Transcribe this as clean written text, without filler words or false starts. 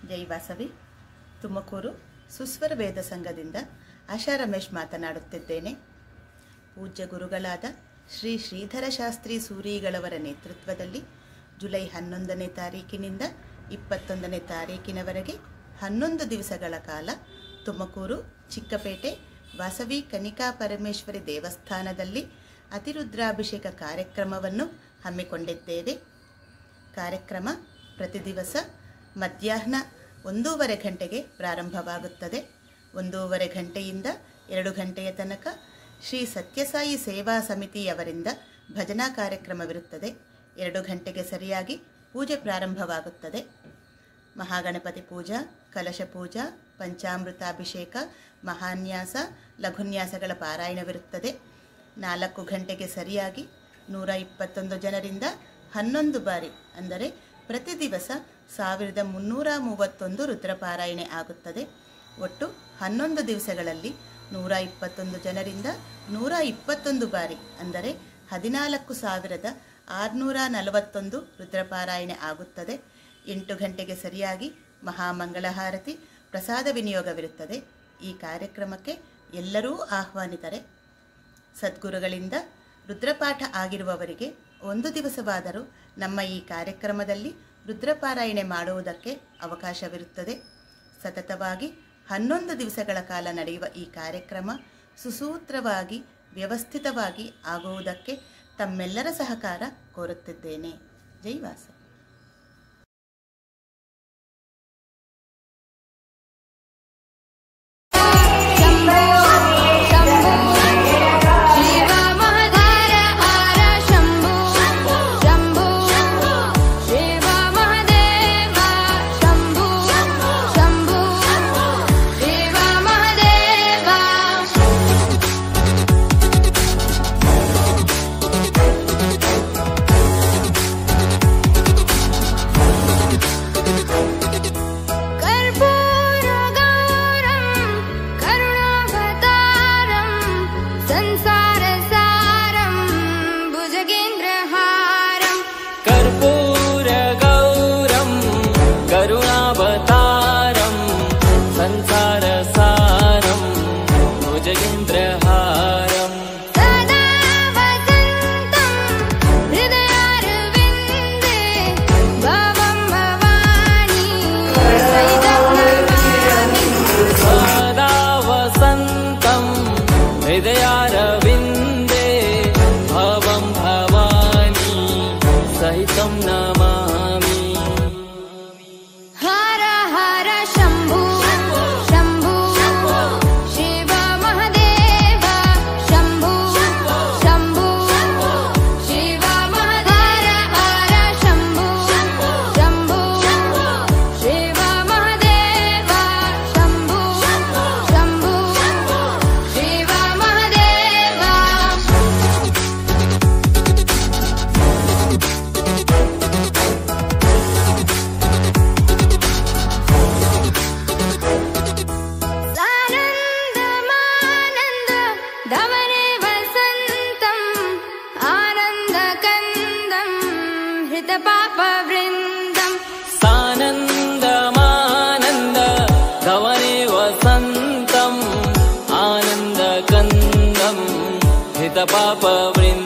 ಜೈ ವಾಸವಿ. ತುಮಕೂರು ಸುಸ್ವರ ವೇದ ಸಂಘದಿಂದ ಆಶಾ ರಮೇಶ್ ಮಾತನಾಡುತ್ತಿದ್ದೇನೆ. ಪೂಜ್ಯ ಗುರುಗಳಾದ ಶ್ರೀ ಶ್ರೀಧರ ಶಾಸ್ತ್ರಿ ಸೂರಿಗಳವರ ನೇತೃತ್ವದಲ್ಲಿ ಜುಲೈ 11ನೇ ತಾರೀಕಿನಿಂದ 21ನೇ ತಾರೀಕಿನವರೆಗೆ 11 ದಿವಸಗಳ ಕಾಲ ತುಮಕೂರು ಚಿಕ್ಕಪೇಟೆ ವಾಸವಿ ಕನಿಕಾ ಪರಮೇಶ್ವರಿ ದೇವಸ್ಥಾನದಲ್ಲಿ ಅತಿರುದ್ರಾಭಿಷೇಕ ಕಾರ್ಯಕ್ರಮವನ್ನು ಹಮ್ಮಿಕೊಂಡಿದ್ದೇವೆ. ಕಾರ್ಯಕ್ರಮ ಪ್ರತಿ ದಿವಸ ಮಧ್ಯಾಹ್ನ 1:30 ಗಂಟೆಗೆ ಪ್ರಾರಂಭವಾಗುತ್ತದೆ. 1:30 ಗಂಟೆಯಿಂದ 2 ಗಂಟೆಯ ತನಕ ಶ್ರೀ ಸತ್ಯಸಾಯಿ ಸೇವಾ ಸಮಿತಿಯವರಿಂದ ಭಜನಾ ಕಾರ್ಯಕ್ರಮವಿರುತ್ತದೆ. 2 ಗಂಟೆಗೆ ಸರಿಯಾಗಿ ಪೂಜೆ ಪ್ರಾರಂಭವಾಗುತ್ತದೆ. ಮಹಾಗಣಪತಿ ಪೂಜಾ, ಕಲಶ ಪೂಜಾ, ಪಂಚಾಮೃತಾಭಿಷೇಕ, ಮಹಾನ್ಯಾಸ, ಲಘುನ್ಯಾಸಗಳ ಪಾರಾಯಣವಿರುತ್ತದೆ. 4 ಗಂಟೆಗೆ ಸರಿಯಾಗಿ 121 ಜನರಿಂದ 11 ಬಾರಿ ಅಂದರೆ ಪ್ರತಿ ದಿವಸ 1331 ರುದ್ರಪಾರಾಯಣೆ ಆಗುತ್ತದೆ. ಒಟ್ಟು 11 ದಿವಸಗಳಲ್ಲಿ 121 ಜನರಿಂದ 121 ಬಾರಿ ಅಂದರೆ 14,641 ರುದ್ರಪಾರಾಯಣೆ ಆಗುತ್ತದೆ. 8 ಗಂಟೆಗೆ ಸರಿಯಾಗಿ ಮಹಾಮಂಗಳಹಾರತಿ, ಪ್ರಸಾದ ವಿನಿಯೋಗವಿರುತ್ತದೆ. ಈ ಕಾರ್ಯಕ್ರಮಕ್ಕೆ ಎಲ್ಲರೂ ಆಹ್ವಾನಿತರೆ. ಸದ್ಗುರುಗಳಿಂದ ರುದ್ರಪಾಠ ಆಗಿರುವವರಿಗೆ 1 ದಿವಸವಾದರೂ ನಮ್ಮ ಈ ಕಾರ್ಯಕ್ರಮದಲ್ಲಿ ರುದ್ರಪಾರಾಯಣೆ ಮಾಡುವುದಕ್ಕೆ ಅವಕಾಶವಿರುತ್ತದೆ. ಸತತವಾಗಿ 11 ದಿವಸಗಳ ಕಾಲ ನಡೆಯುವ ಈ ಕಾರ್ಯಕ್ರಮ ಸುಸೂತ್ರವಾಗಿ ವ್ಯವಸ್ಥಿತವಾಗಿ ಆಗುವುದಕ್ಕೆ ತಮ್ಮೆಲ್ಲರ ಸಹಕಾರ ಕೋರುತ್ತಿದ್ದೇನೆ. ಜೈ ವಾಸ. हृदयारविन्दे भवं भवानी सहितं नमामि. हर हर शम्भो शम्भो शिव महादेव शम्भो शम्भो शिव महादेव. हर शम्भो शम्भो शिव महादेव शम्भो शम्भो शिव महादेव. सानन्दमानन्द धवने वसन्तम् आनन्दकन्दं हृतपापवृन्दम्. सानन्दमानन्द धवने वसन्तम् आनन्दकन्दं हितपापवृन्दम्.